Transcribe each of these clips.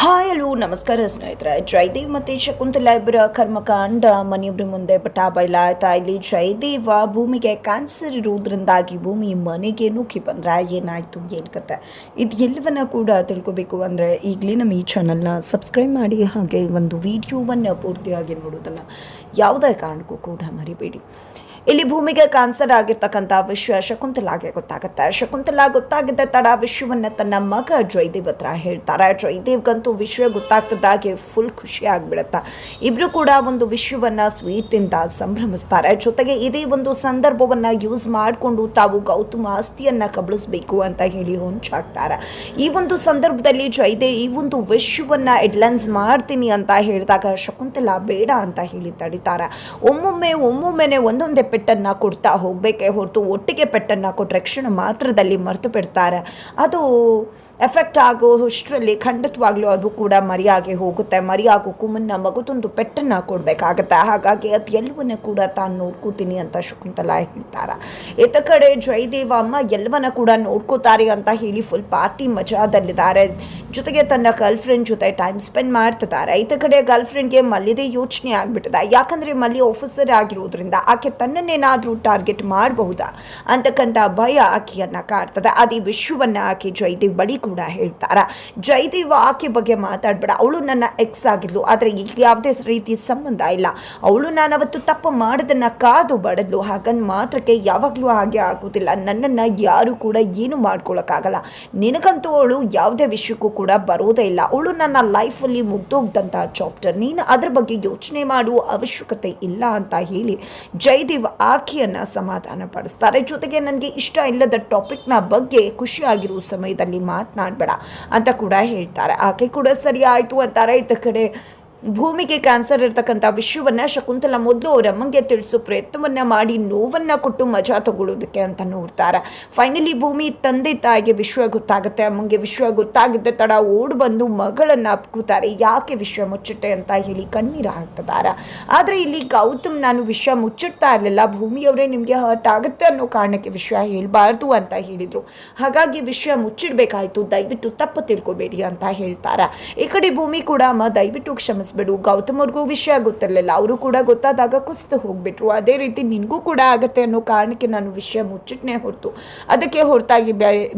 Hi hello ನಮಸ್ಕಾರ ಸ್ನೇಹಿತರೆ. ಜಯದೇವ್ ಮತ್ತು ಶಕುಂತಲಾ ಇಬ್ಬರ ಕರ್ಮಕಾಂಡ ಮನೆಯೊಬ್ಬರ ಮುಂದೆ ಪಟಾ ಬಯಲಾಯ್ತಾ. ಇಲ್ಲಿ ಜಯದೇವ ಭೂಮಿಗೆ ಕ್ಯಾನ್ಸರ್ ಇರುವುದರಿಂದಾಗಿ ಭೂಮಿ ಮನೆಗೆ ನುಗ್ಗಿ ಬಂದ್ರೆ ಏನಾಯಿತು, ಏನು ಕತೆ, ಇದು ಎಲ್ಲವನ್ನ ಕೂಡ ತಿಳ್ಕೊಬೇಕು ಅಂದರೆ ಈಗಲೇ ನಮ್ಮ ಈ ಚಾನಲ್ನ ಸಬ್ಸ್ಕ್ರೈಬ್ ಮಾಡಿ, ಹಾಗೆ ಒಂದು ವಿಡಿಯೋವನ್ನು ಪೂರ್ತಿಯಾಗಿ ನೋಡೋದನ್ನು ಯಾವುದೇ ಕಾರಣಕ್ಕೂ ಕೂಡ ಮರಿಬೇಡಿ. ಇಲ್ಲಿ ಭೂಮಿಗೆ ಕ್ಯಾನ್ಸರ್ ಆಗಿರ್ತಕ್ಕಂಥ ವಿಷಯ ಶಕುಂತಲಾಗೆ ಗೊತ್ತಾಗುತ್ತೆ. ಶಕುಂತಲಾ ಗೊತ್ತಾಗಿದ್ದ ತಡ ವಿಷಯವನ್ನು ತನ್ನ ಮಗ ಜಯದೇವ್ ಹತ್ರ ಹೇಳ್ತಾರೆ. ಜಯದೇವ್ಗಂತೂ ವಿಷಯ ಗೊತ್ತಾಗ್ತದಾಗೆ ಫುಲ್ ಖುಷಿ ಆಗಿಬಿಡುತ್ತೆ. ಇಬ್ಬರು ಕೂಡ ಒಂದು ವಿಷಯವನ್ನು ಸ್ವೀಟಿಂದ ಸಂಭ್ರಮಿಸ್ತಾರೆ. ಜೊತೆಗೆ ಇದೇ ಒಂದು ಸಂದರ್ಭವನ್ನು ಯೂಸ್ ಮಾಡಿಕೊಂಡು ತಾವು ಗೌತಮ್ ಆಸ್ತಿಯನ್ನು ಕಬಳಿಸಬೇಕು ಅಂತ ಹೇಳಿ ಹೊಂಚಾಗ್ತಾರೆ. ಈ ಒಂದು ಸಂದರ್ಭದಲ್ಲಿ ಜಯದೇವ್ ಈ ಒಂದು ವಿಷಯವನ್ನು ಹೆಡ್ಲೈನ್ಸ್ ಮಾಡ್ತೀನಿ ಅಂತ ಹೇಳಿದಾಗ ಶಕುಂತಲಾ ಬೇಡ ಅಂತ ಹೇಳಿ ತಡಿತಾರೆ. ಒಮ್ಮೊಮ್ಮೆನೆ ಒಂದೊಂದೇ ಪೆಟ್ಟನ್ನು ಕೊಡ್ತಾ ಹೋಗಬೇಕೇ ಹೊರತು ಒಟ್ಟಿಗೆ ಪೆಟ್ಟನ್ನು ಕೊಟ್ಟರೆ ಕ್ಷಣ ಮಾತ್ರದಲ್ಲಿ ಮರೆತು ಬಿಡ್ತಾರೆ. ಅದು ಎಫೆಕ್ಟ್ ಆಗೋಷ್ಟರಲ್ಲಿ ಖಂಡಿತವಾಗ್ಲೂ ಅದು ಕೂಡ ಮರಿಯಾಗಿ ಹೋಗುತ್ತೆ. ಮರಿಯಾಗೋಕ್ಕೂ ಮುನ್ನ ಮಗುದೊಂದು ಪೆಟ್ಟನ್ನು ಕೊಡಬೇಕಾಗತ್ತೆ. ಹಾಗಾಗಿ ಅದು ಎಲ್ಲವನ್ನ ಕೂಡ ತಾನು ನೋಡ್ಕೋತೀನಿ ಅಂತ ಶಕುಂತಲಾ ಹೇಳ್ತಾರೆ. ಇತ್ತ ಕಡೆ ಜಯದೇವ ಅಮ್ಮ ಎಲ್ಲವನ್ನ ಕೂಡ ನೋಡ್ಕೋತಾರೆ ಅಂತ ಹೇಳಿ ಫುಲ್ ಪಾರ್ಟಿ ಮಜಾದಲ್ಲಿದ್ದಾರೆ. ಜೊತೆಗೆ ತನ್ನ ಗರ್ಲ್ ಫ್ರೆಂಡ್ ಜೊತೆ ಟೈಮ್ ಸ್ಪೆಂಡ್ ಮಾಡ್ತಿದ್ದಾರೆ. ಇತ್ತ ಕಡೆ ಗರ್ಲ್ ಫ್ರೆಂಡ್ಗೆ ಮಲ್ಲಿದೇ ಯೋಚನೆ ಆಗಿಬಿಟ್ಟಿದೆ. ಯಾಕಂದರೆ ಮಲ್ಲಿ ಆಫೀಸರ್ ಆಗಿರೋದ್ರಿಂದ ಆಕೆ ತನ್ನನ್ನೇನಾದರೂ ಟಾರ್ಗೆಟ್ ಮಾಡಬಹುದಾ ಅಂತಕ್ಕಂಥ ಭಯ ಆಕೆಯನ್ನು ಕಾಡ್ತದೆ. ಅದೇ ವಿಷಯವನ್ನು ಆಕೆ ಜಯದೇವ್ ಬಳಿ ಕೂಡ ಹೇಳ್ತಾರ. ಜಯದೇವ ಆಕೆ ಬಗ್ಗೆ ಮಾತಾಡ್ಬೇಡ, ಅವಳು ನನ್ನ ಎಕ್ಸ್ ಆಗಿದ್ಲು, ಆದರೆ ಈಗ ಯಾವುದೇ ರೀತಿ ಸಂಬಂಧ ಇಲ್ಲ. ಅವಳು ನಾನು ಅವತ್ತು ತಪ್ಪು ಮಾಡೋದನ್ನ ಕಾದು ಬಡದ್ಲು, ಹಾಗಂದ್ ಮಾತ್ರಕ್ಕೆ ಯಾವಾಗಲೂ ಹಾಗೆ ಆಗೋದಿಲ್ಲ. ನನ್ನನ್ನು ಯಾರು ಕೂಡ ಏನು ಮಾಡ್ಕೊಳಕ್ಕಾಗಲ್ಲ. ನಿನಗಂತೂ ಅವಳು ಯಾವುದೇ ವಿಷಯಕ್ಕೂ ಕೂಡ ಬರೋದೇ ಇಲ್ಲ. ಅವಳು ನನ್ನ ಲೈಫಲ್ಲಿ ಮುಗ್ದೋಗ್ದಂಥ ಚಾಪ್ಟರ್, ನೀನು ಅದ್ರ ಬಗ್ಗೆ ಯೋಚನೆ ಮಾಡುವ ಅವಶ್ಯಕತೆ ಇಲ್ಲ ಅಂತ ಹೇಳಿ ಜಯದೇವ್ ಆಕೆಯನ್ನು ಸಮಾಧಾನ ಪಡಿಸ್ತಾರೆ. ಜೊತೆಗೆ ನನಗೆ ಇಷ್ಟ ಇಲ್ಲದ ಟಾಪಿಕ್ನ ಬಗ್ಗೆ ಖುಷಿಯಾಗಿರೋ ಸಮಯದಲ್ಲಿ ಮಾತನಾಡಬೇಡ ಅಂತ ಕೂಡ ಹೇಳ್ತಾರೆ. ಆಕೆ ಕೂಡ ಸರಿ ಆಯಿತು ಅಂತಾರೆ. ಇತ್ತ ಕಡೆ ಭೂಮಿಗೆ ಕ್ಯಾನ್ಸರ್ ಇರ್ತಕ್ಕಂಥ ವಿಷಯವನ್ನು ಶಕುಂತಲಾ ಮೊದಲು ಅವ್ರ ಅಮ್ಮಂಗೆ ತಿಳಿಸೋ ಪ್ರಯತ್ನವನ್ನು ಮಾಡಿ ನೋವನ್ನು ಕೊಟ್ಟು ಮಜಾ ತಗೊಳ್ಳೋದಕ್ಕೆ ಅಂತ ನೋಡ್ತಾರೆ. ಫೈನಲಿ ಭೂಮಿ ತಂದೆ ತಾಯಿಗೆ ವಿಷಯ ಗೊತ್ತಾಗುತ್ತೆ. ಅಮ್ಮಂಗೆ ವಿಷಯ ಗೊತ್ತಾಗಿದ್ದ ತಡ ಓಡಿ ಬಂದು ಮಗಳನ್ನು ಅಪ್ಕೋತಾರೆ. ಯಾಕೆ ವಿಷಯ ಮುಚ್ಚಿಟ್ಟೆ ಅಂತ ಹೇಳಿ ಕಣ್ಣೀರು ಹಾಕ್ತಿದ್ದಾರೆ. ಆದರೆ ಇಲ್ಲಿ ಗೌತಮ್ ನಾನು ವಿಷಯ ಮುಚ್ಚಿಡ್ತಾ ಇರಲಿಲ್ಲ, ಭೂಮಿಯವರೇ ನಿಮಗೆ ಹರ್ಟ್ ಆಗುತ್ತೆ ಅನ್ನೋ ಕಾರಣಕ್ಕೆ ವಿಷಯ ಹೇಳಬಾರ್ದು ಅಂತ ಹೇಳಿದರು. ಹಾಗಾಗಿ ವಿಷಯ ಮುಚ್ಚಿಡಬೇಕಾಯಿತು, ದಯವಿಟ್ಟು ತಪ್ಪು ತಿಳ್ಕೊಬೇಡಿ ಅಂತ ಹೇಳ್ತಾರೆ. ಈ ಕಡೆ ಭೂಮಿ ಕೂಡ ಅಮ್ಮ ದಯವಿಟ್ಟು ಕ್ಷಮಿಸ್ಬಿಡು, ಗೌತಮ್ ಅವ್ರಿಗೂ ವಿಷಯ ಗೊತ್ತಿರಲಿಲ್ಲ, ಅವರು ಕೂಡ ಗೊತ್ತಾದಾಗ ಕುಸಿದು ಹೋಗ್ಬಿಟ್ರು, ಅದೇ ರೀತಿ ನಿನಗೂ ಕೂಡ ಆಗತ್ತೆ ಅನ್ನೋ ಕಾರಣಕ್ಕೆ ನಾನು ವಿಷಯ ಮುಚ್ಚಿಟ್ನೇ ಹೊರತು ಅದಕ್ಕೆ ಹೊರತಾಗಿ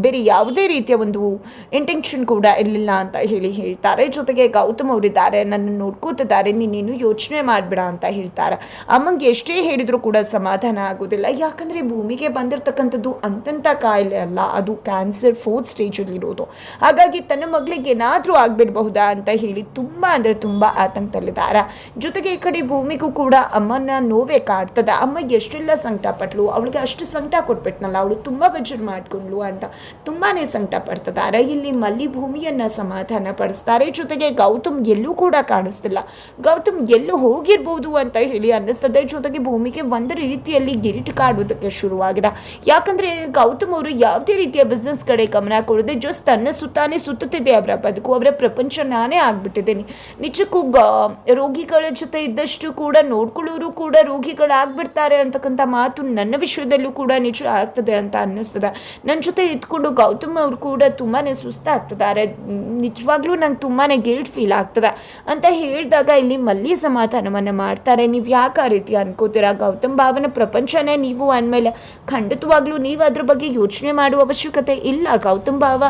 ಬೇರೆ ಯಾವುದೇ ರೀತಿಯ ಒಂದು ಇಂಟೆನ್ಷನ್ ಕೂಡ ಇರಲಿಲ್ಲ ಅಂತ ಹೇಳಿ ಹೇಳ್ತಾರೆ. ಜೊತೆಗೆ ಗೌತಮ್ ಅವರಿದ್ದಾರೆ, ನನ್ನ ನೋಡ್ಕೋತಿದ್ದಾರೆ, ನೀನೇನು ಯೋಚನೆ ಮಾಡಬೇಡ ಅಂತ ಹೇಳ್ತಾರೆ. ಅಮ್ಮಂಗೆ ಎಷ್ಟೇ ಹೇಳಿದ್ರು ಕೂಡ ಸಮಾಧಾನ ಆಗೋದಿಲ್ಲ. ಯಾಕಂದರೆ ಭೂಮಿಗೆ ಬಂದಿರತಕ್ಕಂಥದ್ದು ಅಂತಂಥ ಕಾಯಿಲೆ ಅಲ್ಲ, ಅದು ಕ್ಯಾನ್ಸರ್ 4th ಸ್ಟೇಜಲ್ಲಿರೋದು. ಹಾಗಾಗಿ ತನ್ನ ಮಗಳಿಗೆ ಏನಾದರೂ ಆಗಿಬಿಡಬಹುದಾ ಅಂತ ಹೇಳಿ ತುಂಬ ಅಂದರೆ ತುಂಬ ಆತಂಕದಲ್ಲಿದ್ದಾರೆ. ಜೊತೆಗೆ ಈ ಕಡೆ ಭೂಮಿಗೂ ಕೂಡ ಅಮ್ಮನ ನೋವೇ ಕಾಡ್ತದೆ. ಅಮ್ಮ ಎಷ್ಟೆಲ್ಲ ಸಂಕಟ ಪಟ್ಲು, ಅವಳಿಗೆ ಅಷ್ಟು ಸಂಕಟ ಕೊಟ್ಬಿಟ್ನಲ್ಲ, ಅವಳು ತುಂಬ ಬೇಜಾರು ಮಾಡ್ಕೊಂಡ್ಲು ಅಂತ ತುಂಬಾ ಸಂಕಟ ಪಡ್ತಿದ್ದಾರೆ. ಇಲ್ಲಿ ಮಲ್ಲಿ ಭೂಮಿಯನ್ನ ಸಮಾಧಾನ ಪಡಿಸ್ತಾರೆ. ಜೊತೆಗೆ ಗೌತಮ್ ಎಲ್ಲೂ ಕೂಡ ಕಾಣಿಸ್ತಿಲ್ಲ, ಗೌತಮ್ ಎಲ್ಲೂ ಹೋಗಿರ್ಬೋದು ಅಂತ ಹೇಳಿ ಅನ್ನಿಸ್ತದೆ. ಜೊತೆಗೆ ಭೂಮಿಗೆ ಒಂದು ರೀತಿಯಲ್ಲಿ ಗಿರಿಟ್ ಕಾಡುವುದಕ್ಕೆ ಶುರುವಾಗಿದೆ. ಯಾಕಂದ್ರೆ ಗೌತಮ್ ಅವರು ಯಾವುದೇ ರೀತಿಯ ಬಿಸ್ನೆಸ್ ಕಡೆ ಗಮನ ಕೊಡದೆ ಜಸ್ಟ್ ತನ್ನ ಸುತ್ತಾನೆ ಸುತ್ತುತ್ತಿದೆ ಅವರ ಬದುಕು, ಅವರ ಪ್ರಪಂಚ ನಾನೇ ಆಗ್ಬಿಟ್ಟಿದ್ದೀನಿ. ನಿಜಕ್ಕೂ ರೋಗಿಗಳ ಜೊತೆ ಇದ್ದಷ್ಟು ಕೂಡ ನೋಡ್ಕೊಳ್ಳೋರು ಕೂಡ ರೋಗಿಗಳಾಗ್ಬಿಡ್ತಾರೆ ಅಂತಕ್ಕಂಥ ಮಾತು ನನ್ನ ವಿಷಯದಲ್ಲೂ ಕೂಡ ನಿಜ ಆಗ್ತದೆ ಅಂತ ಅನ್ನಿಸ್ತದೆ. ನನ್ನ ಜೊತೆ ಇದ್ಕೊಂಡು ಗೌತಮ್ ಅವರು ಕೂಡ ತುಂಬಾ ಸುಸ್ತಾಗ್ತಿದ್ದಾರೆ, ನಿಜವಾಗ್ಲೂ ನಂಗೆ ತುಂಬಾ ಗಿಲ್ಟ್ ಫೀಲ್ ಆಗ್ತದೆ ಅಂತ ಹೇಳಿದಾಗ ಇಲ್ಲಿ ಮಲ್ಲಿ ಸಮಾಧಾನವನ್ನು ಮಾಡ್ತಾರೆ. ನೀವು ಯಾಕೆ ಆ ರೀತಿ ಅನ್ಕೋತೀರಾ, ಗೌತಮ್ ಭಾವನ ಪ್ರಪಂಚನೇ ನೀವು ಅಂದಮೇಲೆ ಖಂಡಿತವಾಗ್ಲೂ ನೀವು ಅದ್ರ ಬಗ್ಗೆ ಯೋಚನೆ ಮಾಡುವ ಅವಶ್ಯಕತೆ ಇಲ್ಲ. ಗೌತಮ್ ಭಾವ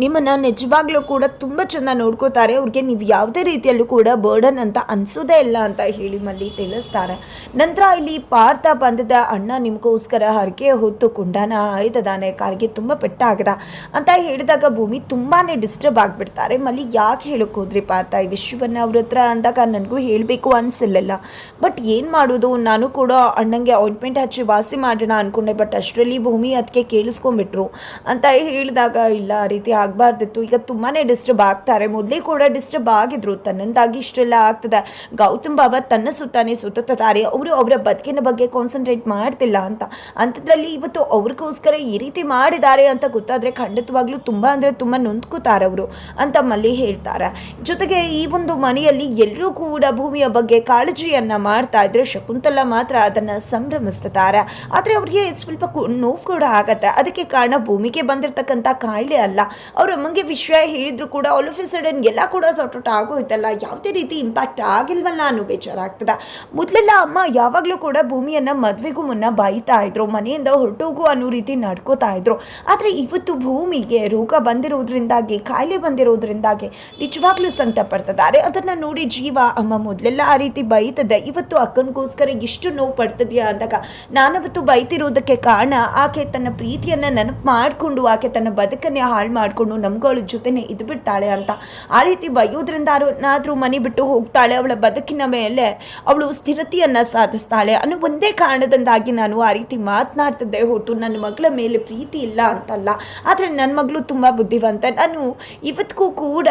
ನಿಮ್ಮನ್ನು ನಿಜವಾಗ್ಲೂ ಕೂಡ ತುಂಬ ಚೆಂದ ನೋಡ್ಕೋತಾರೆ, ಅವ್ರಿಗೆ ನೀವು ಯಾವುದೇ ರೀತಿಯಲ್ಲೂ ಕೂಡ ಬರ್ಡನ್ ಅಂತ ಅನಿಸೋದೇ ಇಲ್ಲ ಅಂತ ಹೇಳಿ ಮಲ್ಲಿ ತಿಳಿಸ್ತಾರೆ. ನಂತರ ಇಲ್ಲಿ ಪಾರ್ಥ ಬಂದಿದ್ದ, ಅಣ್ಣ ನಿಮಗೋಸ್ಕರ ಹರಕೆ ಹೊತ್ತು ಕುಂಡಾನ ಆಯ್ತದಾನೆ, ಕಾಲಿಗೆ ತುಂಬ ಪೆಟ್ಟಾಗದ ಅಂತ ಹೇಳಿದಾಗ ಭೂಮಿ ತುಂಬಾ ಡಿಸ್ಟರ್ಬ್ ಆಗಿಬಿಡ್ತಾರೆ. ಮಲ್ಲಿ ಯಾಕೆ ಹೇಳೋಕೆ ಹೋದ್ರಿ ಪಾರ್ಥ ಈ ವಿಷಯವನ್ನು ಅವ್ರ ಹತ್ರ ಅಂದಾಗ ನನಗೂ ಹೇಳಬೇಕು ಅನಿಸಿಲ್ಲ, ಬಟ್ ಏನು ಮಾಡೋದು, ನಾನು ಕೂಡ ಅಣ್ಣಂಗೆ ಆಯಿಂಟ್ಮೆಂಟ್ ಹಚ್ಚಿ ವಾಸಿ ಮಾಡೋಣ ಅಂದ್ಕೊಂಡೆ, ಬಟ್ ಅಷ್ಟರಲ್ಲಿ ಭೂಮಿ ಅದಕ್ಕೆ ಕೇಳಿಸ್ಕೊಂಡ್ಬಿಟ್ರು ಅಂತ ಹೇಳಿದಾಗ ಇಲ್ಲ ಆ ರೀತಿ ಆಗಬಾರ್ದಿತ್ತು, ಈಗ ತುಂಬಾ ಡಿಸ್ಟರ್ಬ್ ಆಗ್ತಾರೆ, ಮೊದಲೇ ಕೂಡ ಡಿಸ್ಟರ್ಬ್ ಆಗಿದ್ರು, ತನ್ನಂದಾಗಿ ಇಷ್ಟೆಲ್ಲ ಆಗ್ತದೆ, ಗೌತಮ್ ಬಾಬಾ ತನ್ನ ಸುತ್ತಾನೆ ಸುತ್ತುತ್ತಾರೆ, ಅವರು ಅವರ ಬದುಕಿನ ಬಗ್ಗೆ ಕಾನ್ಸಂಟ್ರೇಟ್ ಮಾಡ್ತಿಲ್ಲ ಅಂತ ಅಂಥದ್ರಲ್ಲಿ ಇವತ್ತು ಅವ್ರಿಗೋಸ್ಕರ ಈ ರೀತಿ ಮಾಡಿದ್ದಾರೆ ಅಂತ ಗೊತ್ತಾದರೆ ಖಂಡಿತವಾಗ್ಲೂ ತುಂಬ ಅಂದರೆ ತುಂಬ ನೊಂದ್ಕೋತಾರೆ ಅವರು ಅಂತ ಮಲ್ಲಿ ಹೇಳ್ತಾರೆ. ಜೊತೆಗೆ ಈ ಒಂದು ಮನೆಯಲ್ಲಿ ಎಲ್ಲರೂ ಕೂಡ ಭೂಮಿಯ ಬಗ್ಗೆ ಕಾಳಜಿಯನ್ನು ಮಾಡ್ತಾ ಇದ್ರೆ ಶಕುಂತಲಾ ಮಾತ್ರ ಅದನ್ನು ಸಂಭ್ರಮಿಸ್ತಾರೆ. ಆದರೆ ಅವ್ರಿಗೆ ಸ್ವಲ್ಪ ನೋವು ಕೂಡ ಆಗತ್ತೆ. ಅದಕ್ಕೆ ಕಾರಣ ಭೂಮಿಗೆ ಬಂದಿರತಕ್ಕಂಥ ಕಾಯಿಲೆ ಅಲ್ಲ, ಅವ್ರ ಅಮ್ಮಂಗೆ ವಿಷಯ ಹೇಳಿದ್ರು ಕೂಡ ಆಲ್ ಆಫ್ ಎ ಸಡನ್ ಎಲ್ಲ ಕೂಡ ಸಾರ್ಟ್ ಔಟ್ ಆಗೋಯ್ತಲ್ಲ, ಯಾವುದೇ ರೀತಿ ಇಂಪ್ಯಾಕ್ಟ್ ಆಗಿಲ್ವಲ್ಲ ಅನ್ನೋ ಬೇಜಾರಾಗ್ತದೆ. ಮೊದಲೆಲ್ಲ ಅಮ್ಮ ಯಾವಾಗಲೂ ಕೂಡ ಭೂಮಿಯನ್ನು ಮದುವೆಗೂ ಮುನ್ನ ಬೈತಾ ಇದ್ರು, ಮನೆಯಿಂದ ಹೊರಟೋಗು ಅನ್ನೋ ರೀತಿ ನಡ್ಕೋತಾ ಇದ್ರು. ಆದರೆ ಇವತ್ತು ಭೂಮಿಗೆ ರೋಗ ಬಂದಿರೋದ್ರಿಂದಾಗಿ, ಕಾಯಿಲೆ ಬಂದಿರೋದ್ರಿಂದಾಗಿ ನಿಜವಾಗ್ಲೂ ಸಂಕಟ ಪಡ್ತಿದ್ದಾರೆ. ಅದನ್ನು ನೋಡಿ ಜೀವ ಅಮ್ಮ ಮೊದಲೆಲ್ಲ ಆ ರೀತಿ ಬೈತದೆ, ಇವತ್ತು ಅಕ್ಕನಿಗೋಸ್ಕರ ಎಷ್ಟು ನೋವು ಪಡ್ತದ್ಯಾ ಅಂದಾಗ ನಾನವತ್ತು ಬೈತಿರೋದಕ್ಕೆ ಕಾರಣ ಆಕೆ ತನ್ನ ಪ್ರೀತಿಯನ್ನು ನೆನಪು ಮಾಡಿಕೊಂಡು ಆಕೆ ತನ್ನ ಬದುಕನ್ನೇ ಹಾಳು ಮಾಡಿಕೊಂಡು ನಮ್ಗಳ ಜೊತೆನೇ ಇದು ಬಿಡ್ತಾಳೆ ಅಂತ. ಆ ರೀತಿ ಬೈಯೋದ್ರಿಂದ ಏನಾದರೂ ಮನೆ ಬಿಟ್ಟು ಹೋಗ್ತಾಳೆ, ಅವಳ ಬದುಕಿನ ಮೇಲೆ ಅವಳು ಸ್ಥಿರತೆಯನ್ನು ಸಾಧಿಸ್ತಾಳೆ ಅನ್ನೋ ಒಂದೇ ಕಾರಣದಿಂದಾಗಿ ನಾನು ಆ ರೀತಿ ಮಾತನಾಡ್ತಿದ್ದೆ ಹೊರತು ನನ್ನ ಮಗಳ ಮೇಲೆ ಪ್ರೀತಿ ಇಲ್ಲ ಅಂತಲ್ಲ. ಆದರೆ ನನ್ನ ಮಗಳು ತುಂಬ ಬುದ್ಧಿವಂತ. ನಾನು ಇವತ್ತಿಗೂ ಕೂಡ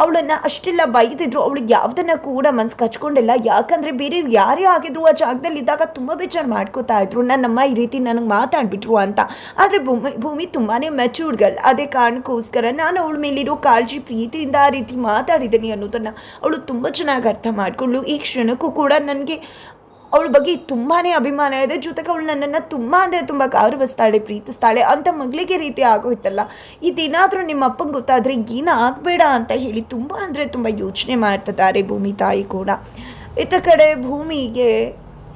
ಅವಳನ್ನು ಅಷ್ಟೆಲ್ಲ ಬೈದಿದ್ರು ಅವಳಿಗೆ ಯಾವುದನ್ನು ಕೂಡ ಮನಸ್ಸು ಕಚ್ಕೊಂಡಿಲ್ಲ. ಯಾಕಂದರೆ ಬೇರೆ ಯಾರೇ ಆಗಿದ್ರು ಆ ಜಾಗದಲ್ಲಿ ಇದ್ದಾಗ ತುಂಬ ಬೇಜಾರು ಮಾಡ್ಕೋತಾ ಇದ್ರು, ನನ್ನಮ್ಮ ಈ ರೀತಿ ನನಗೆ ಮಾತಾಡ್ಬಿಟ್ರು ಅಂತ. ಆದರೆ ಭೂಮಿ ತುಂಬಾ ಮೆಚೂರ್ಡ್ ಗರ್ಲ್. ಅದೇ ಕಾರಣಕ್ಕೋಸ್ಕರ ನಾನು ಅವಳ ಮೇಲಿರೋ ಕಾಳಜಿ ಪ್ರೀತಿಯಿಂದ ಆ ರೀತಿ ಮಾತಾಡಿದ್ದೀನಿ ಅನ್ನೋದನ್ನು ಅವಳು ತುಂಬ ಚೆನ್ನಾಗಿ ಅರ್ಥ ಮಾಡಿಕೊಂಡು ಈ ಕ್ಷಣಕ್ಕೂ ಕೂಡ ನನಗೆ ಅವಳ ಬಗ್ಗೆ ತುಂಬಾ ಅಭಿಮಾನ ಇದೆ. ಜೊತೆಗೆ ಅವಳು ನನ್ನನ್ನು ತುಂಬ ಅಂದರೆ ತುಂಬ ಗೌರವಿಸ್ತಾಳೆ, ಪ್ರೀತಿಸ್ತಾಳೆ ಅಂತ ಮಗಳಿಗೆ ರೀತಿ ಆಗೋಯ್ತಲ್ಲ. ಇದೇನಾದರೂ ನಿಮ್ಮ ಅಪ್ಪಂಗೆ ಗೊತ್ತಾದರೆ ಏನು ಆಗಬೇಡ ಅಂತ ಹೇಳಿ ತುಂಬ ಅಂದರೆ ತುಂಬ ಯೋಚನೆ ಮಾಡ್ತಿದ್ದಾರೆ ಭೂಮಿ ತಾಯಿ ಕೂಡ. ಇತ್ತ ಕಡೆ ಭೂಮಿಗೆ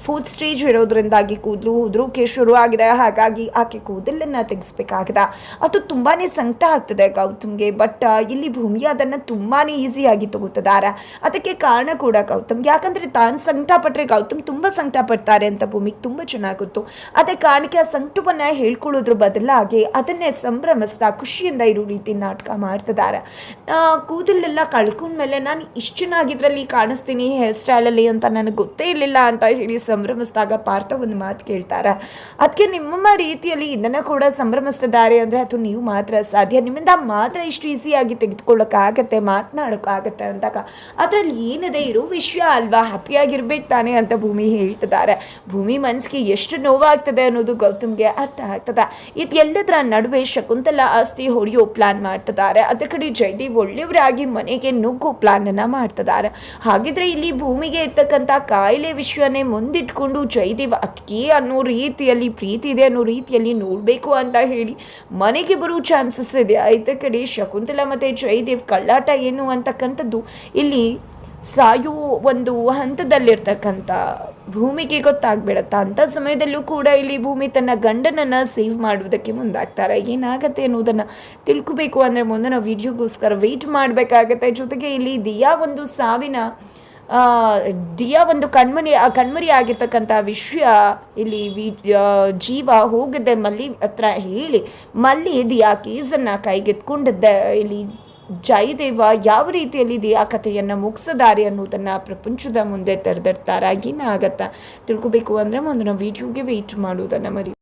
ಫೋರ್ತ್ ಸ್ಟೇಜ್ ಇರೋದ್ರಿಂದಾಗಿ ಕೂದಲು ಉದುರೋಕೆ ಶುರು ಆಗಿದೆ. ಹಾಗಾಗಿ ಆಕೆ ಕೂದಲನ್ನು ತೆಗೆಸ್ಬೇಕಾಗಿದೆ. ಅದು ತುಂಬಾ ಸಂಕಟ ಆಗ್ತದೆ ಗೌತಮ್ಗೆ. ಬಟ್ ಇಲ್ಲಿ ಭೂಮಿ ಅದನ್ನು ತುಂಬಾ ಈಸಿಯಾಗಿ ತಗೋತಿದ್ದಾರೆ. ಅದಕ್ಕೆ ಕಾರಣ ಕೂಡ ಗೌತಮ್. ಯಾಕಂದರೆ ತಾನು ಸಂಕಟ ಪಟ್ಟರೆ ಗೌತಮ್ ತುಂಬ ಸಂಕಟ ಪಡ್ತಾರೆ ಅಂತ ಭೂಮಿಗೆ ತುಂಬ ಚೆನ್ನಾಗಿ ಗೊತ್ತು. ಅದೇ ಕಾರಣಕ್ಕೆ ಆ ಸಂಕಟವನ್ನು ಹೇಳ್ಕೊಳ್ಳೋದ್ರ ಬದಲಾಗಿ ಅದನ್ನೇ ಸಂಭ್ರಮಿಸ್ತಾ ಖುಷಿಯಿಂದ ಇರೋ ರೀತಿ ನಾಟಕ ಮಾಡ್ತಿದ್ದಾರೆ. ಕೂದಲೆಲ್ಲ ಕಳ್ಕೊಂಡ್ಮೇಲೆ ನಾನು ಇಷ್ಟು ಚೆನ್ನಾಗಿದ್ರಲ್ಲಿ ಕಾಣಿಸ್ತೀನಿ ಹೇರ್ ಸ್ಟೈಲಲ್ಲಿ ಅಂತ ನನಗೆ ಗೊತ್ತೇ ಇರಲಿಲ್ಲ ಅಂತ ಹೇಳಿ ಸಂಭ್ರಮಿಸಿದಾಗ ಪಾರ್ಥ ಒಂದು ಮಾತು ಕೇಳ್ತಾರೆ. ಅದಕ್ಕೆ ನಿಮ್ಮ ರೀತಿಯಲ್ಲಿ ಇದನ್ನು ಕೂಡ ಸಂಭ್ರಮಿಸ್ತಿದ್ದಾರೆ ಅಂದರೆ ಅದು ನೀವು ಮಾತ್ರ ಸಾಧ್ಯ, ನಿಮ್ಮಿಂದ ಮಾತ್ರ ಇಷ್ಟು ಈಸಿಯಾಗಿ ತೆಗೆದುಕೊಳ್ಳೋಕ್ಕಾಗತ್ತೆ, ಮಾತನಾಡೋಕ್ಕಾಗತ್ತೆ ಅಂದಾಗ ಅದರಲ್ಲಿ ಏನಿದೆ ಇರೋ ವಿಷಯ ಅಲ್ವಾ, ಹ್ಯಾಪಿಯಾಗಿರ್ಬೇಕು ತಾನೆ ಅಂತ ಭೂಮಿ ಹೇಳ್ತಿದ್ದಾರೆ. ಭೂಮಿ ಮನಸ್ಸಿಗೆ ಎಷ್ಟು ನೋವಾಗ್ತದೆ ಅನ್ನೋದು ಗೌತಮ್ಗೆ ಅರ್ಥ ಆಗ್ತದೆ. ಇದೆಲ್ಲದರ ನಡುವೆ ಶಕುಂತಲಾ ಆಸ್ತಿ ಹೊಡೆಯೋ ಪ್ಲಾನ್ ಮಾಡ್ತಿದ್ದಾರೆ. ಅದ ಕಡೆ ಜಯದೇವ್ ಒಳ್ಳೆಯವರಾಗಿ ಮನೆಗೆ ನುಗ್ಗೋ ಪ್ಲಾನನ್ನು ಮಾಡ್ತಿದ್ದಾರೆ. ಹಾಗಿದ್ರೆ ಇಲ್ಲಿ ಭೂಮಿಗೆ ಇರ್ತಕ್ಕಂಥ ಕಾಯಿಲೆ ವಿಷಯನೇ ಮುಂದಿಟ್ಕೊಂಡು ಜಯದೇವ್ ಅದಕ್ಕೆ ಅನ್ನೋ ರೀತಿಯಲ್ಲಿ ಪ್ರೀತಿ ಇದೆ ಅನ್ನೋ ರೀತಿಯಲ್ಲಿ ನೋಡಬೇಕು ಅಂತ ಹೇಳಿ ಮನೆಗೆ ಬರೋ ಚಾನ್ಸಸ್ ಇದೆ. ಇತ್ತ ಕಡೆ ಶಕುಂತಲಾ ಮತ್ತು ಜಯದೇವ್ ಕಳ್ಳಾಟ ಏನು ಅಂತಕ್ಕಂಥದ್ದು ಇಲ್ಲಿ ಸಾಯೋ ಒಂದು ಹಂತದಲ್ಲಿರ್ತಕ್ಕಂಥ ಭೂಮಿಗೆ ಗೊತ್ತಾಗ್ಬಿಡತ್ತ. ಅಂಥ ಸಮಯದಲ್ಲೂ ಕೂಡ ಇಲ್ಲಿ ಭೂಮಿ ತನ್ನ ಗಂಡನನ್ನು ಸೇವ್ ಮಾಡುವುದಕ್ಕೆ ಮುಂದಾಗ್ತಾರೆ. ಏನಾಗತ್ತೆ ಅನ್ನೋದನ್ನು ತಿಳ್ಕೋಬೇಕು ಅಂದರೆ ಮುಂದಿನ ವಿಡಿಯೋಗೋಸ್ಕರ ವೆಯ್ಟ್ ಮಾಡಬೇಕಾಗತ್ತೆ. ಜೊತೆಗೆ ಇಲ್ಲಿ ದಿಯಾ ಒಂದು ಸಾವಿನ ದಿಯಾ ಒಂದು ಕಣ್ಮರಿ ಆಗಿರ್ತಕ್ಕಂಥ ವಿಷಯ ಇಲ್ಲಿ ಜೀವ ಹೋಗಿದ್ದೆ ಮಲ್ಲಿ ಹತ್ರ ಹೇಳಿ ಮಲ್ಲಿ ದಿಯಾ ಕೇಸನ್ನು ಕೈಗೆತ್ಕೊಂಡಿದ್ದೆ. ಇಲ್ಲಿ ಜಯದೇವ ಯಾವ ರೀತಿಯಲ್ಲಿ ದಿಯಾ ಕಥೆಯನ್ನು ಮುಗಿಸಿದ್ದಾರೆ ಅನ್ನೋದನ್ನು ಪ್ರಪಂಚದ ಮುಂದೆ ತೆರೆದಿರ್ತಾರೆ. ಏನಾಗತ್ತಾ ತಿಳ್ಕೊಬೇಕು ಅಂದರೆ ಮುಂದಿನ ವಿಡಿಯೋಗೆ ವೆಯ್ಟ್ ಮಾಡುವುದನ್ನು ಮರಿ.